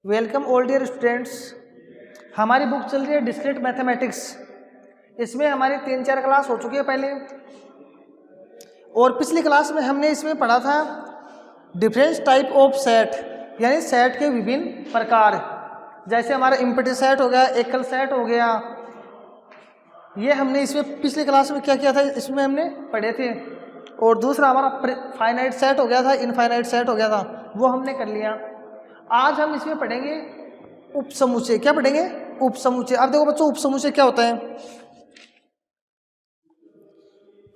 Welcome all dear students. हमारी book चल रही है डिस्क्रीट मैथमेटिक्स। इसमें हमारी 3-4 क्लास हो चुकी है पहले, और पिछली क्लास में हमने इसमें पढ़ा था डिफरेंस टाइप ऑफ सेट, यानी सेट के विभिन्न प्रकार। जैसे हमारा इम्पटी सेट हो गया, एकल सेट हो गया। ये हमने इसमें पिछली क्लास में क्या किया था, इसमें हमने पढ़े थे। और दूसरा हमारा फाइनाइट सेट हो गया था, इनफाइनाइट सेट हो गया था, वो हमने कर लिया। आज हम इसमें पढ़ेंगे उपसमुच्चय। क्या पढ़ेंगे? उपसमुच्चय। अब देखो बच्चों, उपसमुच्चय क्या होता है?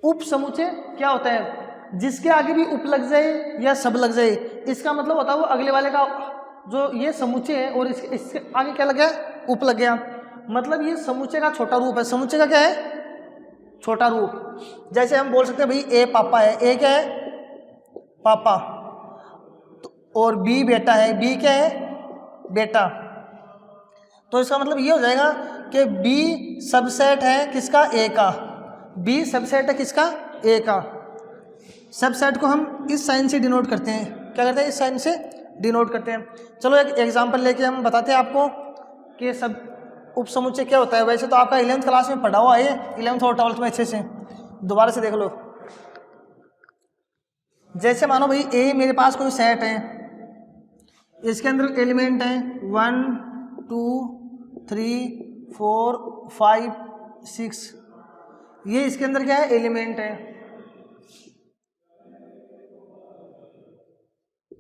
उपसमुच्चय क्या होता है? जिसके आगे भी उप लग जाए या सब लग जाए, इसका मतलब होता है वो अगले वाले का जो ये समुच्चय है और इसके आगे क्या लग गया? उप लग गया। मतलब ये समुच्चय का छोटा रूप है। समुच्चय का क्या है? छोटा रूप। जैसे हम बोल सकते हैं भाई ए पापा है। ए क्या है? पापा। और बी बेटा है। बी क्या है? बेटा। तो इसका मतलब ये हो जाएगा कि बी सबसेट है किसका? ए का। बी सबसेट है किसका? ए का। सबसेट को हम इस साइन से डिनोट करते हैं। क्या करते हैं? इस साइन से डिनोट करते हैं। चलो एक एग्जांपल लेके हम बताते हैं आपको कि सब उपसमुच्चय क्या होता है। वैसे तो आपका 11th क्लास में पढ़ा हुआ है, 11th और 12th में अच्छे से दोबारा से देख लो। जैसे मानो भाई ए मेरे पास कोई सेट है, इसके अंदर एलिमेंट है 1 2 3 4 5 6। ये इसके अंदर क्या है? एलिमेंट है।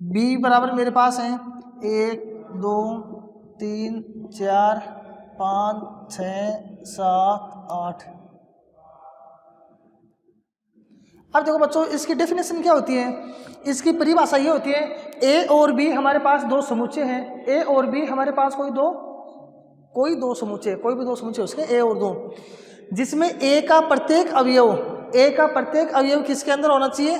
बी बराबर मेरे पास है 1 2 3 4 5 6 7 8। अब देखो बच्चों, इसकी डेफिनेशन क्या होती है? इसकी परिभाषा ये होती है, ए और बी हमारे पास दो समुच्चय हैं। ए और बी हमारे पास कोई दो समुच्चय, कोई भी दो समुच्चय उसके ए और दो, जिसमें ए का प्रत्येक अवयव किसके अंदर होना चाहिए?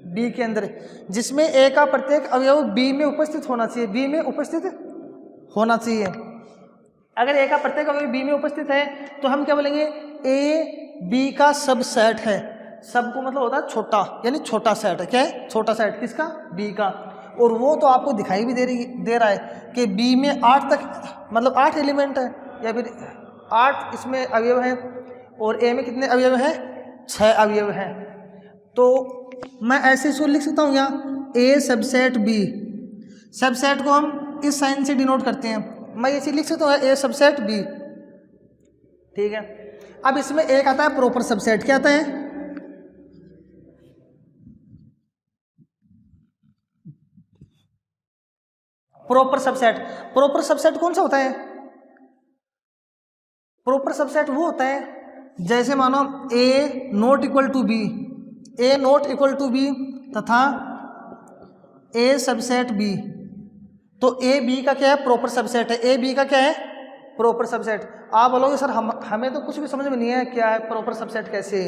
बी के अंदर। जिसमें ए का प्रत्येक अवयव बी में उपस्थित होना चाहिए। बी में उपस्थित होना चाहिए। अगर ए का प्रत्येक अवयव बी में उपस्थित है तो हम क्या बोलेंगे? ए बी का सबसेट है। सब को मतलब होता है छोटा, यानी छोटा सेट है। क्या है? छोटा सेट किसका? बी का। और वो तो आपको दिखाई भी दे रहा है कि बी में 8 तक, मतलब 8 एलिमेंट है, या फिर 8 इसमें अवयव हैं। और ए में कितने अवयव हैं? 6 अवयव हैं। तो मैं ऐसे इसको लिख सकता हूँ यहाँ, ए सबसेट बी। सबसेट को हम इस साइन से डिनोट करते हैं। मैं ऐसे लिख सकता हूँ ए सबसेट बी। ठीक है। अब इसमें एक आता है प्रॉपर सबसेट। क्या आता है? Proper subset. प्रॉपर सबसेट कौन सा होता है? प्रॉपर सबसेट वो होता है जैसे मानो A not equal to B, A not equal to B तथा ए सबसेट बी। तो ए बी का क्या है? प्रॉपर सबसेट है। ए बी का क्या है? Proper subset. आप बोलोगे सर हमें तो कुछ भी समझ में नहीं है, क्या है प्रॉपर सबसेट? कैसे?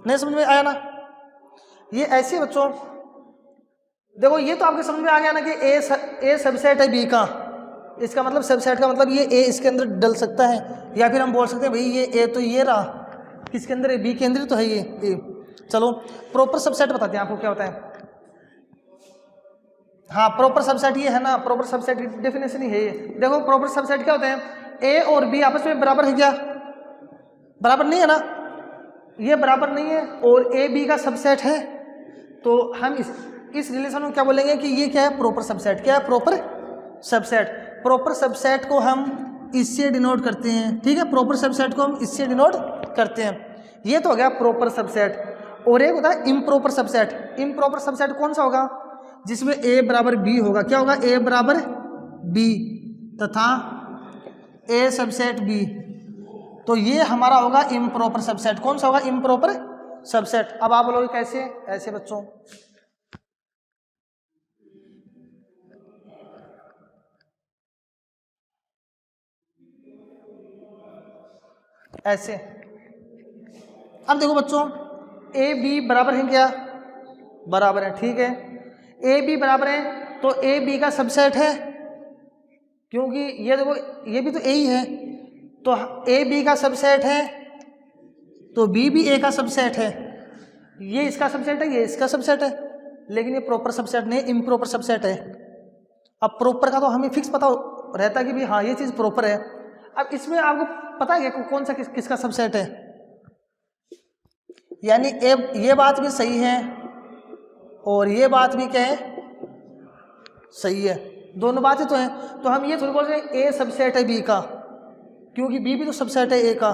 नहीं समझ में आया ना? ये ऐसे बच्चों देखो, ये तो आपके समझ में आ गया ना कि ए सबसेट है बी का। इसका मतलब सबसेट का मतलब ये ए इसके अंदर डल सकता है, या फिर हम बोल सकते हैं भाई ये ए तो ये रहा, किसके अंदर है? बी के अंदर तो है ये ए। चलो प्रॉपर सबसेट बताते हैं आपको क्या होता है। हाँ, प्रॉपर सबसेट ये है ना, प्रॉपर सबसेट की डेफिनेशन ही है ये। देखो प्रॉपर सबसेट क्या होते हैं? ए और बी आपस में बराबर है क्या? बराबर नहीं है ना, ये बराबर नहीं है, और ए बी का सबसेट है। तो हम इस रिलेशन को क्या बोलेंगे कि ये क्या है? Proper subset. क्या है? Proper subset. प्रॉपर सबसेट को हम इससे डिनोट करते हैं। ठीक है, प्रॉपर सबसेट को हम इससे डिनोट करते हैं। ये तो हो गया प्रॉपर सबसेट। और एक होता है इम्प्रॉपर सबसेट। इम्प्रॉपर सबसेट कौन सा होगा? जिसमें ए बराबर बी होगा। क्या होगा? ए बराबर बी तथा ए सबसेट बी। तो ये हमारा होगा इम्प्रॉपर सबसेट। कौन सा होगा? Improper subset. अब आप बोलोगे कैसे? ऐसे बच्चों, ऐसे। अब देखो बच्चों, ए बी बराबर है क्या? बराबर है। ठीक है, ए बी बराबर है तो ए बी का सबसेट है, क्योंकि ये देखो ये भी तो ए ही है। तो ए बी का सबसेट है तो बी भी ए का सबसेट है। ये इसका सबसेट है, ये इसका सबसेट है, लेकिन ये प्रॉपर सबसेट नहीं, इम्प्रॉपर सबसेट है। अब प्रॉपर का तो हमें फिक्स पता रहता है कि भाई हाँ ये चीज़ प्रॉपर है। अब इसमें आपको पता है कि कौन सा किसका सबसेट है, यानी ये बात भी सही है और ये बात भी क्या है, सही है, दोनों बातें तो हैं। तो हम ये थोड़ी बोल रहे हैं ए सबसेट है बी का, क्योंकि बी भी तो सबसेट है ए का,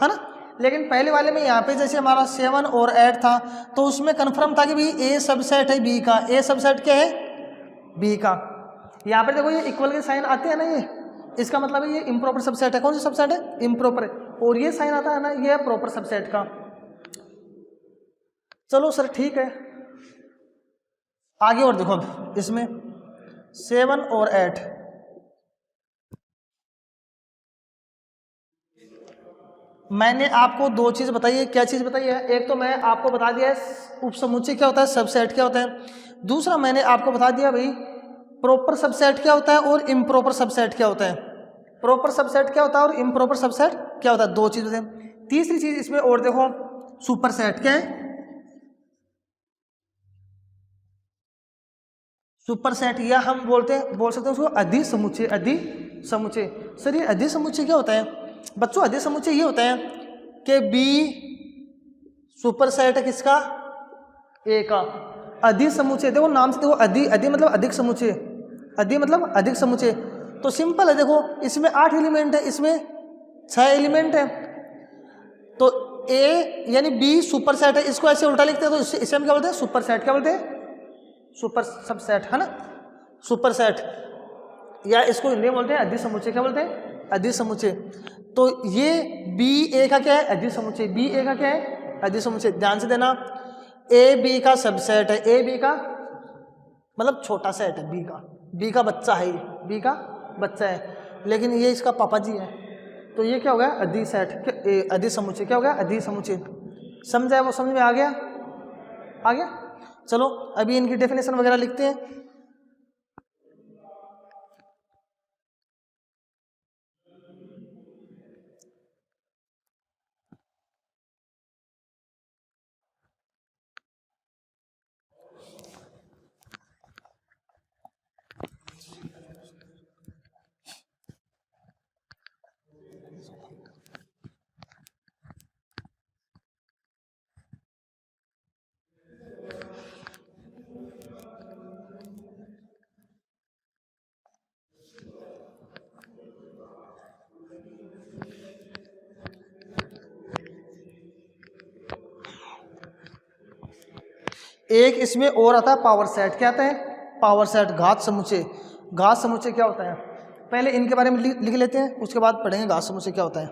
है ना। लेकिन पहले वाले में यहाँ पे जैसे हमारा 7 और 8 था तो उसमें कन्फर्म था कि भाई ए सबसेट है बी का, ए सबसेट क्या है, बी का। यहाँ पर देखो ये इक्वल के साइन आते हैं ना, ये इसका मतलब है ये इम्प्रॉपर सबसेट है। कौन सा सबसेट है, इम्प्रॉपर है। और ये साइन आता है ना, ये है प्रॉपर सबसेट का। चलो सर ठीक है, आगे और देखो अब इसमें 7 और 8, मैंने आपको दो चीज़ बताई है। क्या चीज़ बताई है, एक तो मैं आपको बता दिया है उपसमुच्चय क्या होता है, सबसेट क्या होता है। दूसरा मैंने आपको बता दिया भाई प्रॉपर सबसेट क्या होता है और इम्प्रॉपर सबसेट क्या होता है। प्रॉपर सबसेट क्या होता है और इम्प्रॉपर सबसेट क्या होता है, दो चीज़ बताएं। तीसरी चीज़ इसमें और देखो, सुपर सेट क्या है, सुपर सेट, या हम बोल सकते हैं उसको अधिसमुच्चय। अधिसमुच्चय सर, ये अधिसमुच्चय क्या होता है बच्चों, अधिसमुच्चय ये होता है कि बी सुपर सेट है किसका, ए का। अधिसमुच्चय देखो नाम से देखो, अधि मतलब अधिक समुच्चय, अधि मतलब अधिक समुच्चय। तो सिंपल है, देखो इसमें 8 एलिमेंट है, इसमें 6 एलिमेंट है, तो ए यानी बी सुपर सेट है। इसको ऐसे उल्टा लिखते हैं तो इसे हम क्या बोलते हैं, सुपर सेट। क्या बोलते हैं, सुपर सबसेट, है ना, सुपर सेट। या इसको हिंदी में बोलते हैं अधिसमुच्चय। क्या बोलते हैं, अधिसमुच्चय। तो ये बी ए का क्या है, अधिसमुच्चय। बी ए का क्या है, अधिसमुच्चय। ध्यान से देना, ए बी का सबसेट है, ए बी का मतलब छोटा सेट है, बी का बच्चा है, बी का बच्चा है, लेकिन ये इसका पापा जी है, तो ये क्या हो गया, अधिसेट, अधिसमुच्चय। क्या हो गया, अधिसमुच्चय। समझा, वो समझ में आ गया, आ गया। चलो अभी इनकी डेफिनेशन वगैरह लिखते हैं। एक इसमें और आता है पावर सेट। क्या आता है, पावर सेट, घात समुच्चय। घात समुच्चय क्या होता है, पहले इनके बारे में लिख लेते हैं, उसके बाद पढ़ेंगे घात समुच्चय क्या होता है।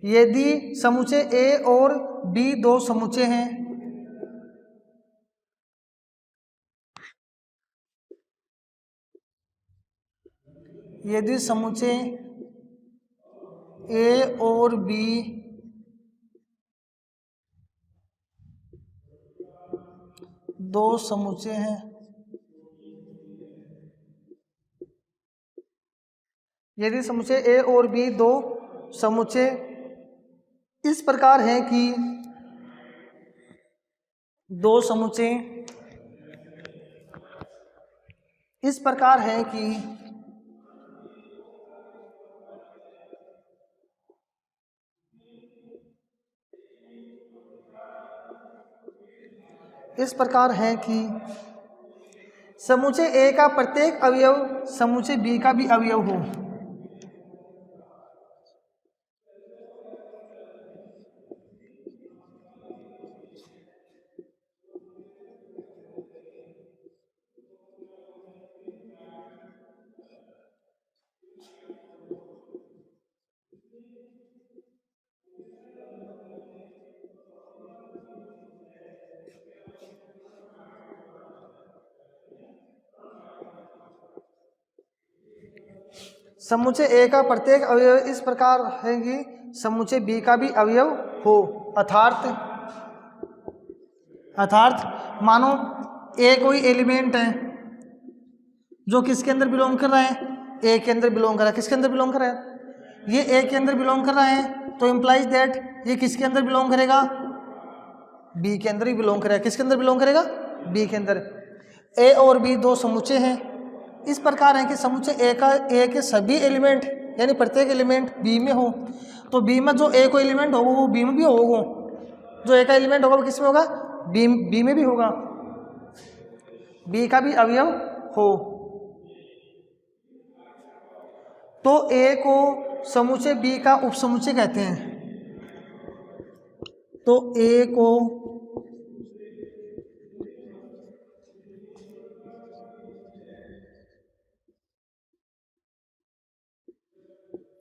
यदि समुच्चय ए और बी दो समुच्चय हैं, यदि समुच्चय ए और बी दो समुच्चय हैं, यदि समुच्चय ए और बी दो समुच्चय इस प्रकार हैं कि दो समुच्चय इस प्रकार हैं कि इस प्रकार है कि समुच्चय ए का प्रत्येक अवयव समुच्चय बी का भी अवयव हो। समुच्चय ए का प्रत्येक अवयव इस प्रकार है कि समुच्चय बी का भी अवयव हो। अर्थात मानो ए कोई एलिमेंट है जो किसके अंदर बिलोंग कर रहा है, ए के अंदर बिलोंग कर रहा है। किसके अंदर बिलोंग कर रहा है, ये ए के अंदर बिलोंग कर रहा है, तो इम्प्लाइज दैट ये किसके अंदर बिलोंग करेगा, बी के अंदर ही बिलोंग करेगा। किसके अंदर बिलोंग करेगा? बी के अंदर। ए और बी दो समुच्चय हैं, इस प्रकार है कि समुच्चय ए के सभी एलिमेंट यानी प्रत्येक एलिमेंट बी में हो, तो बी में जो ए को एलिमेंट होगा वो बी में भी होगा, जो ए का एलिमेंट होगा वो किस में होगा? बी में भी होगा, बी का भी अवयव हो। तो ए को समुच्चय बी का उपसमुच्चय कहते हैं। तो ए को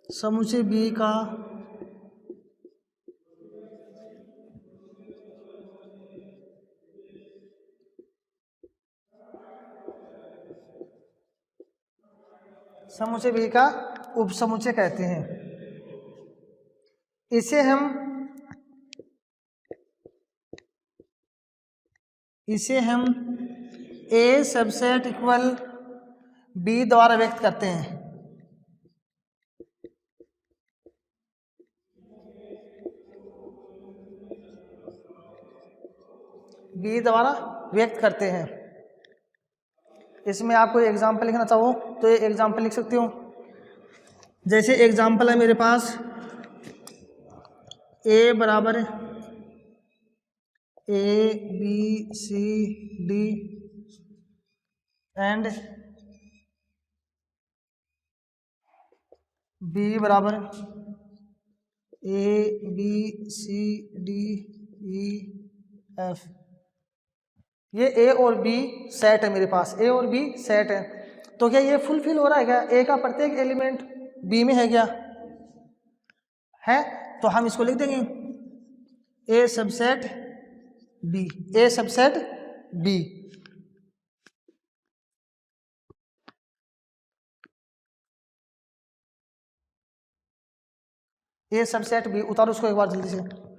समुच्चय बी का समुच्चय बी का उपसमुच्चय कहते हैं। इसे हम ए सबसेट इक्वल बी द्वारा व्यक्त करते हैं। बी द्वारा व्यक्त करते हैं। इसमें आपको एग्जाम्पल लिखना चाहो तो ये एग्जाम्पल लिख सकते हो। जैसे एग्जाम्पल है मेरे पास ए बराबर A B C D and B बराबर A B C D E F. ये ए और बी सेट है मेरे पास, ए और बी सेट है। तो क्या ये फुलफिल हो रहा है क्या? ए का प्रत्येक एलिमेंट बी में है क्या? है, तो हम इसको लिख देंगे ए सबसेट बी, ए सबसेट बी। ए सबसेट बी, उतारो उसको एक बार जल्दी से।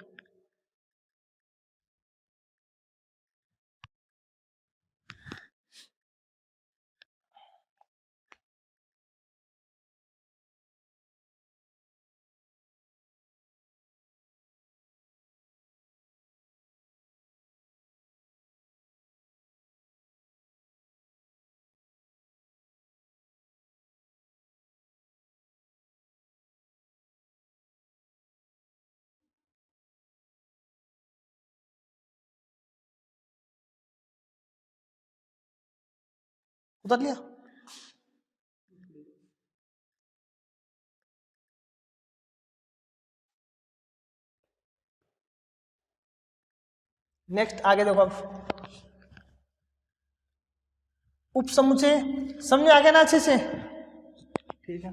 उतर लिया? नेक्स्ट आगे देखो, अब उपसमुच्चय समझ में आ गया ना अच्छे से? ठीक है।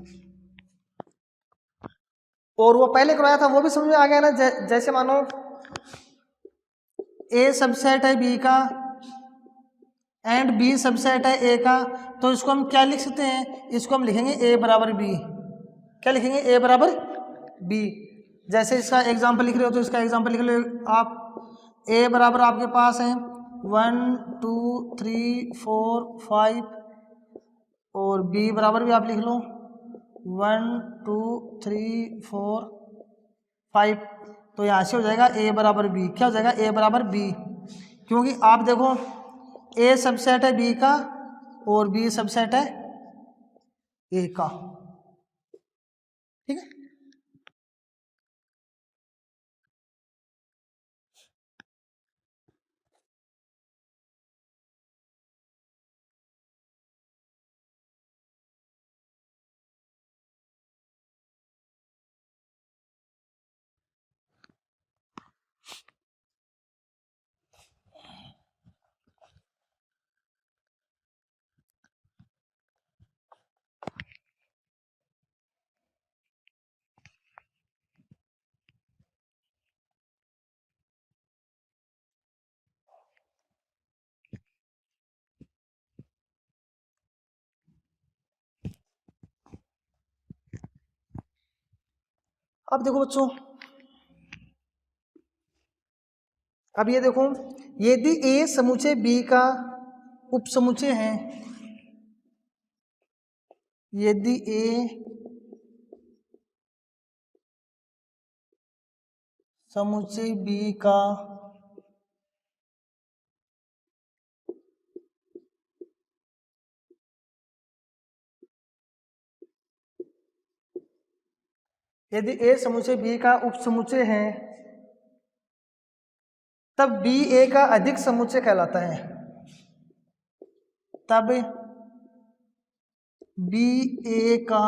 और वो पहले करवाया था वो भी समझ में आ गया ना? जैसे मानो ए सबसेट है बी का एंड बी सबसेट है ए का, तो इसको हम क्या लिख सकते हैं? इसको हम लिखेंगे ए बराबर बी। क्या लिखेंगे? ए बराबर बी। जैसे इसका एग्जाम्पल लिख रहे हो तो इसका एग्जाम्पल लिख लो आप। ए बराबर आपके पास है 1 2 3 4 5 और बी बराबर भी आप लिख लो 1 2 3 4 5। तो यहाँ से हो जाएगा ए बराबर बी। क्या हो जाएगा? ए बराबर बी, क्योंकि आप देखो ए सबसेट है बी का और बी सबसेट है ए का। ठीक है। अब देखो बच्चों, अब ये देखो, यदि ए समुच्चय बी का उपसमुच्चय है, यदि ए समुच्चय बी का यदि ए समुच्चय बी का उप समुच्चय है तब बी ए का अधिक समुच्चय कहलाता है। तब बी ए का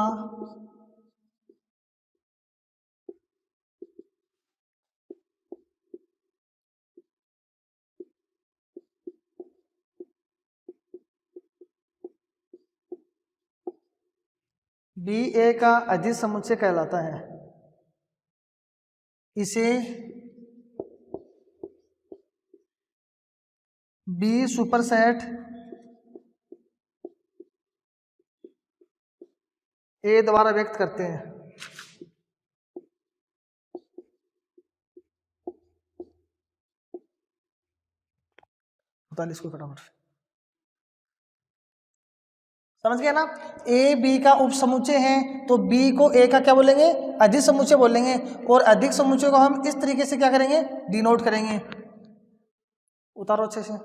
बी ए का अधिक समुच्चय कहलाता है। इसे बी सुपरसेट ए द्वारा व्यक्त करते हैं। इसको फटाफट समझ गया ना। ए बी का उप समुच्चय है तो बी को ए का क्या बोलेंगे, अधिक समुच्चय बोलेंगे, और अधिक समुच्चय को हम इस तरीके से क्या करेंगे, डिनोट करेंगे। उतारो अच्छे से।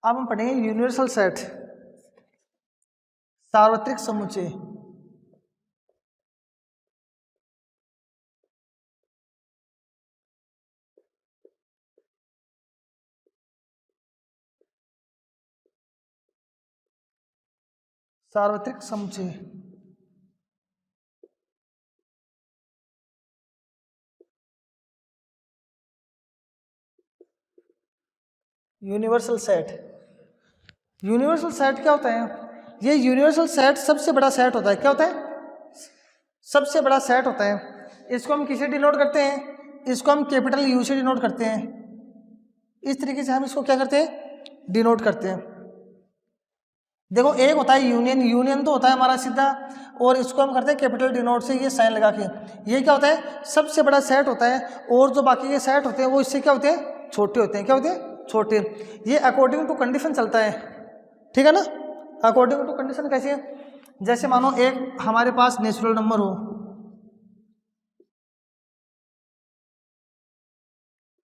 अब हम पढ़ेंगे यूनिवर्सल सेट, सार्वत्रिक समुच्चय। सार्वत्रिक समुच्चय यूनिवर्सल सेट। यूनिवर्सल सेट क्या होता है? ये यूनिवर्सल सेट सबसे बड़ा सेट होता है। क्या होता है? सबसे बड़ा सेट होता है। इसको हम किसे डिनोट करते हैं? इसको हम कैपिटल यू से डिनोट करते हैं। इस तरीके से हम इसको क्या करते हैं, डिनोट करते हैं। देखो एक होता है यूनियन, यूनियन तो होता है हमारा सीधा, और इसको हम करते हैं कैपिटल डिनोट से, ये साइन लगा के। ये क्या होता है, सबसे बड़ा सेट होता है, और जो बाकी के सेट होते हैं वो इससे क्या होते हैं, छोटे होते हैं। क्या होते हैं? छोटे। ये अकॉर्डिंग टू कंडीशन चलता है, ठीक है ना। अकॉर्डिंग टू कंडीशन कैसे है? जैसे मानो एक हमारे पास नेचुरल नंबर हो,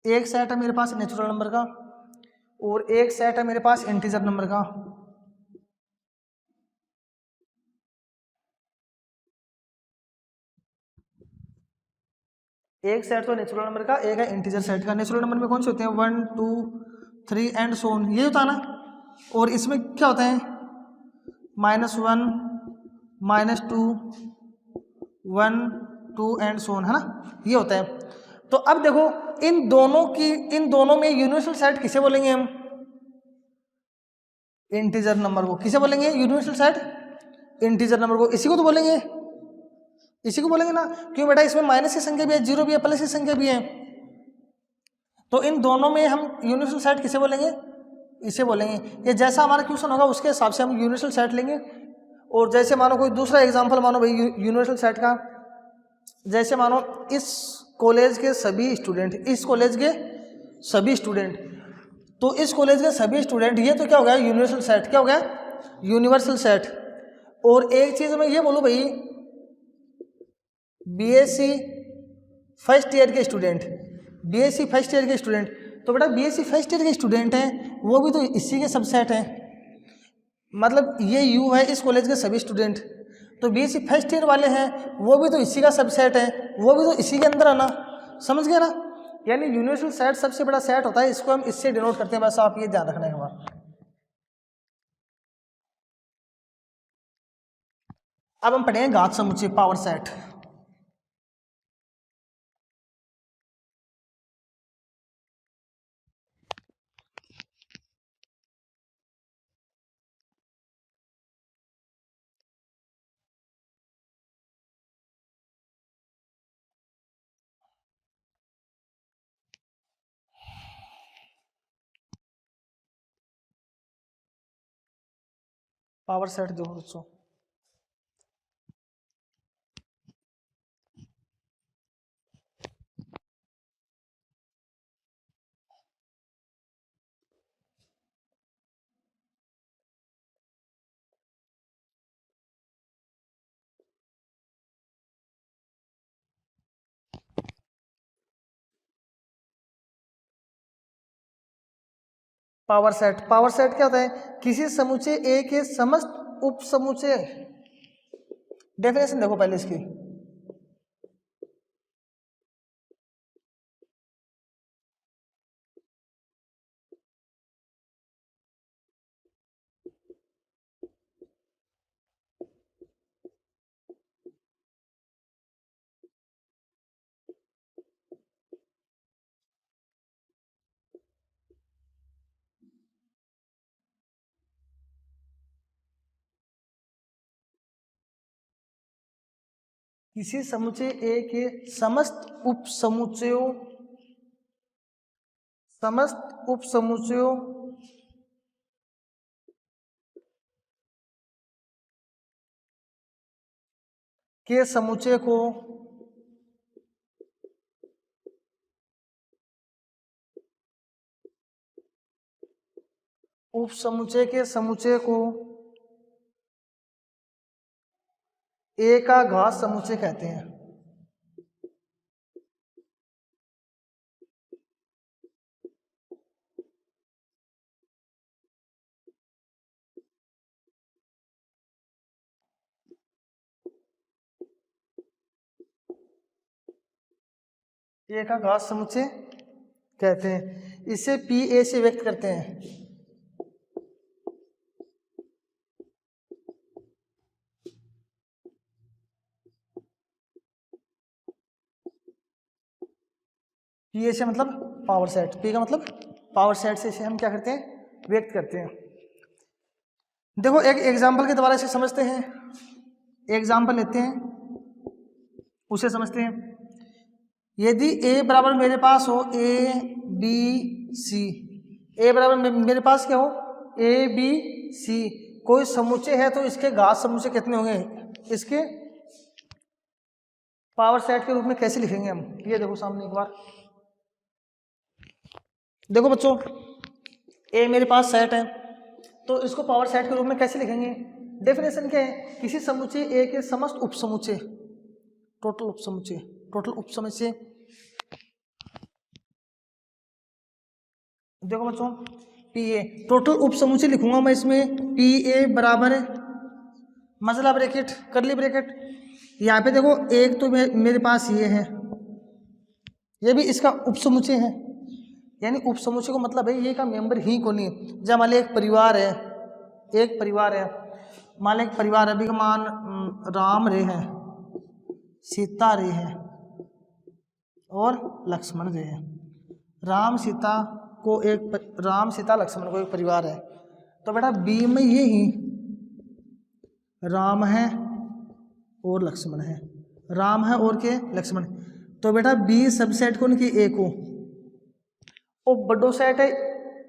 एक सेट है मेरे पास नेचुरल नंबर का, और एक सेट है मेरे पास इंटीजर नंबर का। एक सेट तो नेचुरल नंबर का, एक है इंटीजर सेट का। नेचुरल नंबर में कौन से होते हैं? 1 2 3 एंड सो ऑन, ये होता है ना। और इसमें क्या होता है? -1 -2 1 2 एंड सो ऑन, है ना, ये होता है। तो अब देखो इन दोनों में यूनिवर्सल सेट किसे बोलेंगे हम? इंटीजर नंबर को। किसे बोलेंगे यूनिवर्सल सेट? इंटीजर नंबर को। इसी को तो बोलेंगे, इसी को बोलेंगे ना। क्यों बेटा? इसमें माइनस की संख्या भी है, जीरो भी है, प्लस की संख्या भी है। तो इन दोनों में हम यूनिवर्सल सेट किसे बोलेंगे? इसे बोलेंगे। ये जैसा हमारा क्वेश्चन होगा उसके हिसाब से हम यूनिवर्सल सेट लेंगे। और जैसे मानो कोई दूसरा एग्जांपल मानो भाई यूनिवर्सल सेट का, जैसे मानो इस कॉलेज के सभी स्टूडेंट, इस कॉलेज के सभी स्टूडेंट, तो इस कॉलेज के सभी स्टूडेंट, ये तो क्या हो गया? Universal set. क्या हो गया? Universal set. और एक चीज़ मैं ये बोलूँ भाई, बीएससी फर्स्ट ईयर के स्टूडेंट, बीएससी फर्स्ट ईयर के स्टूडेंट, तो बेटा बीएससी फर्स्ट ईयर के स्टूडेंट हैं, वो भी तो इसी के सबसेट हैं। मतलब ये यू है इस कॉलेज के सभी स्टूडेंट, तो बीएससी फर्स्ट ईयर वाले हैं, वो भी तो इसी का सबसेट है, वो भी तो इसी के अंदर आना। समझ गए ना। यानी यूनिवर्सल सेट सबसे बड़ा सेट होता है, इसको हम इससे डिनोट करते हैं। बस आप ये ध्यान रखना है हमारा। अब हम पढ़ेंगे घात समुच्चय, पावर सेट। पावर सेट देखो बच्चों, पावर सेट, पावर सेट क्या होता है? किसी समुच्चय ए के समस्त उप समुच्चय। डेफिनेशन देखो पहले इसकी, किसी समुच्चय ए के समस्त उप समुच्चयों, समस्त उप समुच्चयों के समुच्चय को उप समुच्चय के समुच्चय को ए का घात समुच्चय कहते हैं। ए का घात समुच्चय कहते हैं। इसे पी ए से व्यक्त करते हैं। पी ए से मतलब पावर सेट, पी का मतलब पावर सेट से इसे हम क्या करते हैं? व्यक्त करते हैं। देखो एक एग्जाम्पल के द्वारा इसे समझते हैं। एग्जाम्पल लेते हैं, उसे समझते हैं। यदि ए बराबर मेरे पास हो ए बी सी, ए बराबर मेरे पास क्या हो? ए बी सी कोई समुच्चय है, तो इसके घात समुच्चय कितने होंगे? इसके पावर सेट के रूप में कैसे लिखेंगे हम? ये देखो सामने एक बार देखो बच्चों, ए मेरे पास सेट है, तो इसको पावर सेट के रूप में कैसे लिखेंगे? डेफिनेशन क्या है? किसी समुच्चय ए के समस्त उप समुच्चय, टोटल उप समुच्चय, टोटल उप समुच्चय। देखो बच्चों, पी ए टोटल उप समुच्चय लिखूंगा मैं इसमें, पी ए बराबर मसला ब्रैकेट, करली ब्रैकेट। यहाँ पे देखो एक तो मेरे पास ये है, ये भी इसका उप समुच्चय है। यानी उप समुच्चय को मतलब है ये का मेंबर ही को नहीं। जब मान लो एक परिवार है, एक परिवार है, मान लो एक परिवार अभी का मान राम रे है, सीता रे है और लक्ष्मण रे है। राम सीता को एक, राम सीता लक्ष्मण को एक परिवार है। तो बेटा बी में ये ही राम है और लक्ष्मण है, राम है और के लक्ष्मण। तो बेटा बी सबसेट कौन की? ए को। और बड़ो सेट है,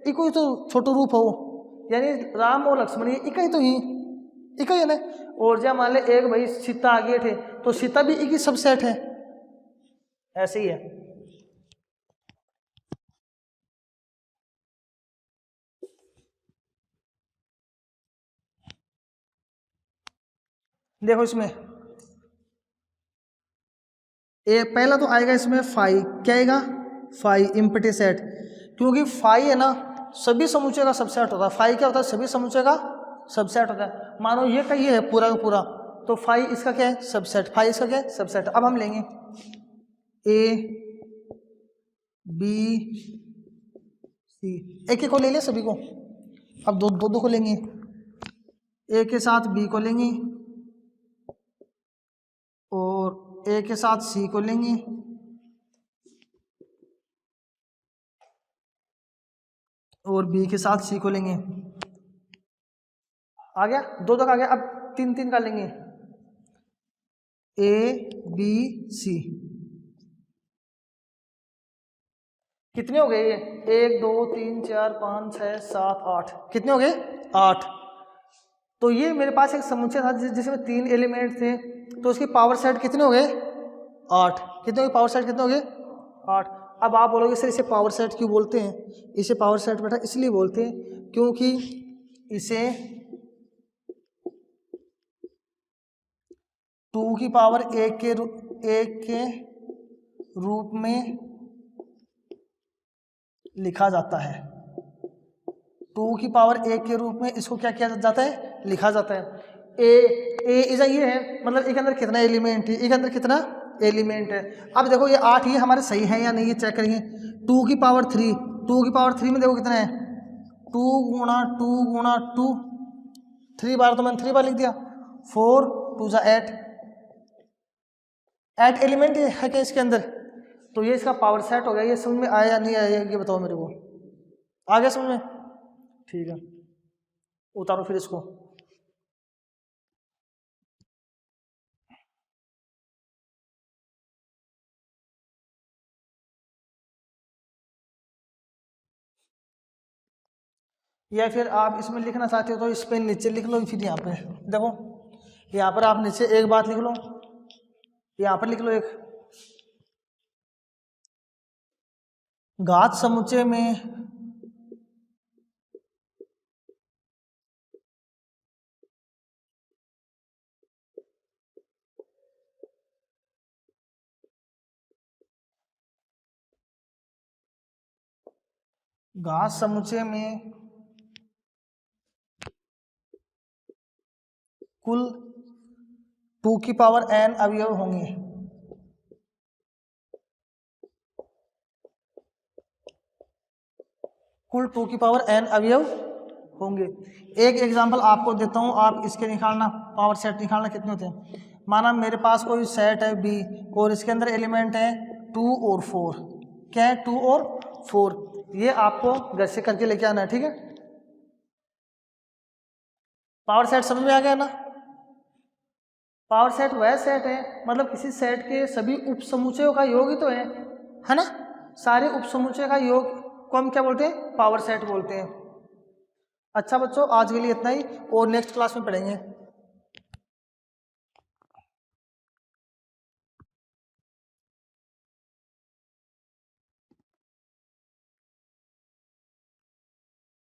इको ही तो छोटो रूप हो, यानी राम और लक्ष्मण ये इका ही तो ही, इका ही है ना। और जब मान ले एक भाई सीता आगे थे, तो सीता भी एक ही सबसेट है, ऐसे ही है। देखो इसमें ए पहला तो आएगा इसमें फाई, क्या आएगा? फाई इम्पटी सेट, क्योंकि फाई है ना सभी समुच्चय का सबसेट होता है। फाई क्या होता है? सभी समुच्चय का सबसेट होता है। मानो ये का ये है पूरा का पूरा, तो फाई इसका क्या है? सबसेट। फाई इसका क्या है? सबसेट। अब हम लेंगे ए बी सी, एक एक को ले लिया सभी को। अब दो दो को लेंगे, ए के साथ बी को लेंगे ए के साथ सी को लेंगे, और बी के साथ सी को लेंगे। आ गया, दो तक आ गया। अब तीन तीन का लेंगे, ए बी सी। कितने हो गए ये? 1 2 3 4 5 6 7 8। कितने हो गए? 8। तो ये मेरे पास एक समुच्चय था जिसमें 3 एलिमेंट थे, तो उसकी पावर सेट कितने हो गए? 8। कितने हो गए पावर सेट? कितने हो गए? 8। अब आप बोलोगे सर इसे पावर सेट क्यों बोलते हैं? इसे पावर सेट बेटा इसलिए बोलते हैं क्योंकि इसे 2 की पावर 1 के रूप में लिखा जाता है। 2 की पावर 1 के रूप में इसको क्या किया जाता है? लिखा जाता है। ए इजा ये है, मतलब एक अंदर कितना एलिमेंट है, एक अंदर कितना एलिमेंट है। अब देखो ये 8 ये हमारे सही है या नहीं, ये चेक करेंगे। 2 की पावर 3, 2 की पावर 3 में देखो कितना है? 2 गुणा 2 गुणा 2, 3 बार तो मैंने 3 बार लिख दिया। 4 2 जा 8, 8 एलिमेंट है क्या इसके अंदर? तो ये इसका पावर सेट हो गया। ये समझ में आया या नहीं आया ये बताओ मेरे को। आ गया समझ में? ठीक है, उतारो फिर इसको। या फिर आप इसमें लिखना चाहते हो तो इस पे नीचे लिख लो। फिर यहाँ पे देखो, यहाँ पर आप नीचे एक बात लिख लो, यहाँ पर लिख लो एक, घात समुच्चय में घात समुच्चय में कुल 2 की पावर n अवयव होंगे। कुल 2 की पावर n अवयव होंगे। एक एग्जांपल आपको देता हूं, आप इसके निकालना, पावर सेट निकालना कितने होते हैं। माना मेरे पास कोई सेट है बी और इसके अंदर एलिमेंट है 2 और 4। क्या है? 2 और 4। ये आपको घर से करके लेके आना है, ठीक है। पावर सेट समझ में आ गया ना? पावर सेट वह सेट है, मतलब किसी सेट के सभी उप समुच्चयों का योग ही तो है ना। सारे उप समुच्चय का योग को हम क्या बोलते हैं? पावर सेट बोलते हैं। अच्छा बच्चों, आज के लिए इतना ही, और नेक्स्ट क्लास में पढ़ेंगे।